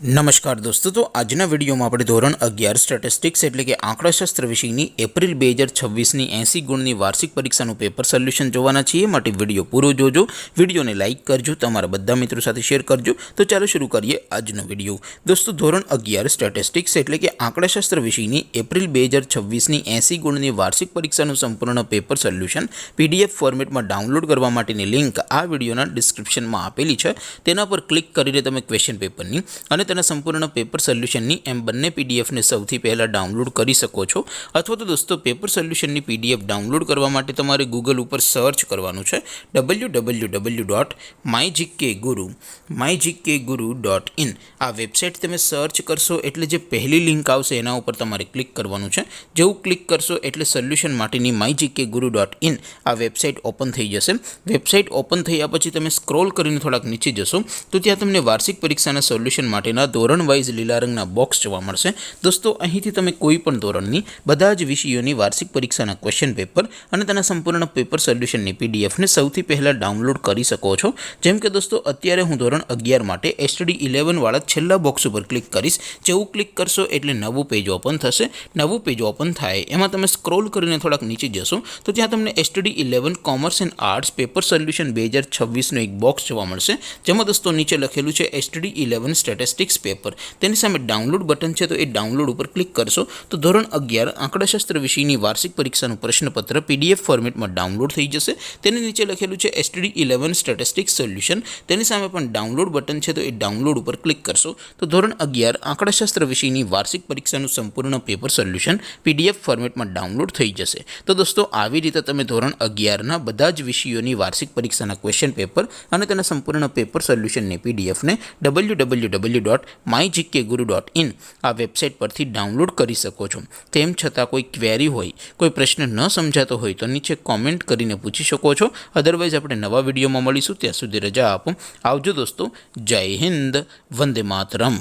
નમસ્કાર દોસ્તો, તો આજના વિડીયોમાં આપણે ધોરણ 11 સ્ટેટિસ્ટિક્સ એટલે કે આંકડાશાસ્ત્ર વિષયની એપ્રિલ 2026ની 80 ગુણની વાર્ષિક પરીક્ષાનું પેપર સોલ્યુશન જોવાના છીએ। માટે વિડીયો પૂરો જોજો, વિડીયોને લાઇક કરજો, તમારા બધા મિત્રો સાથે શેર કરજો। તો ચાલો શરૂ કરીએ આજનો વિડીયો। દોસ્તો, ધોરણ 11 સ્ટેટિસ્ટિક્સ એટલે કે આંકડાશાસ્ત્ર વિષયની એપ્રિલ 2026ની 80 ગુણની વાર્ષિક પરીક્ષાનું સંપૂર્ણ પેપર સોલ્યુશન PDF ફોર્મેટમાં ડાઉનલોડ કરવા માટેની લિંક આ વિડીયોના ડિસ્ક્રિપ્શનમાં આપેલી છે। તેના પર ક્લિક કરીને તમે ક્વેશ્ચન પેપરની અને તેના સંપૂર્ણ પેપર સોલ્યુશનની એમ બંને પીડીએફને સૌથી પહેલાં ડાઉનલોડ કરી શકો છો। અથવા તો દોસ્તો, પેપર સોલ્યુશનની PDF ડાઉનલોડ કરવા માટે તમારે ગૂગલ ઉપર સર્ચ કરવાનું છે www.mygkguru.in। આ વેબસાઇટ તમે સર્ચ કરશો એટલે જે પહેલી લિંક આવશે એના ઉપર તમારે ક્લિક કરવાનું છે। જેવું ક્લિક કરશો એટલે સોલ્યુશન માટેની mygkguru.in આ વેબસાઇટ ઓપન થઈ જશે। વેબસાઇટ ઓપન થયા પછી તમે સ્ક્રોલ કરીને થોડાક નીચે જશો તો ત્યાં તમને વાર્ષિક પરીક્ષાના સોલ્યુશન માટેના ધોરણ વાઇઝ લીલા રંગના બોક્સ જોવા મળશે। દોસ્તો, અહીંથી તમે કોઈ પણ ધોરણની બધા જ વિષયોની વાર્ષિક પરીક્ષાના ક્વેશ્ચન પેપર અને તેના સંપૂર્ણ પેપર સોલ્યુશનની પીડીએફને સૌથી પહેલાં ડાઉનલોડ કરી શકો છો। જેમ કે દોસ્તો, અત્યારે હું ધોરણ 11 માટે STD 11 વાળા છેલ્લા બોક્સ ઉપર ક્લિક કરીશ। જેવું ક્લિક કરશો એટલે નવું પેજ ઓપન થશે। નવું પેજ ઓપન થાય એમાં તમે સ્ક્રોલ કરીને થોડાક નીચે જશો તો ત્યાં તમને STD 11 commerce and arts paper solution 2026નો એક બોક્સ જોવા મળશે। જેમાં દોસ્તો નીચે લખેલું છે STD 11 સ્ટેટિસ્ટિક્સ પેપર। તેની સામે ડાઉનલોડ બટન છે, તો એ ડાઉનલોડ ઉપર ક્લિક કરશો તો ધોરણ 11 આંકડાશાસ્ત્ર વિષયની વાર્ષિક પરીક્ષાનું પ્રશ્નપત્ર PDF ફોર્મેટમાં ડાઉનલોડ થઈ જશે। તેની નીચે લખેલું છે STD 11 સ્ટેટિસ્ટિક્સ સોલ્યુશન। તેની સામે પણ ડાઉનલોડ બટન છે, તો એ ડાઉનલોડ ઉપર ક્લિક કરશો તો ધોરણ 11 આંકડાશાસ્ત્ર વિષયની વાર્ષિક પરીક્ષાનું સંપૂર્ણ પેપર સોલ્યુશન PDF ફોર્મેટમાં ડાઉનલોડ થઈ જશે। તો દોસ્તો, આવી રીતે તમે ધોરણ 11ના બધા જ વિષયોની વાર્ષિક પરીક્ષાના ક્વેશ્ચન પેપર અને તેના સંપૂર્ણ પેપર સોલ્યુશનની PDFને www.mygkguru.in આ વેબસાઇટ પરથી ડાઉનલોડ કરી શકો છો। તેમ છતાં કોઈ ક્વેરી હોય, કોઈ પ્રશ્ન ન સમજાતો હોય તો નીચે કોમેન્ટ કરીને પૂછી શકો છો। અદરવાઇઝ આપણે નવા વિડીયોમાં મળીશું, ત્યાં સુધી રજા આપો। આવજો દોસ્તો, જય હિન્દ, વંદે માતરમ।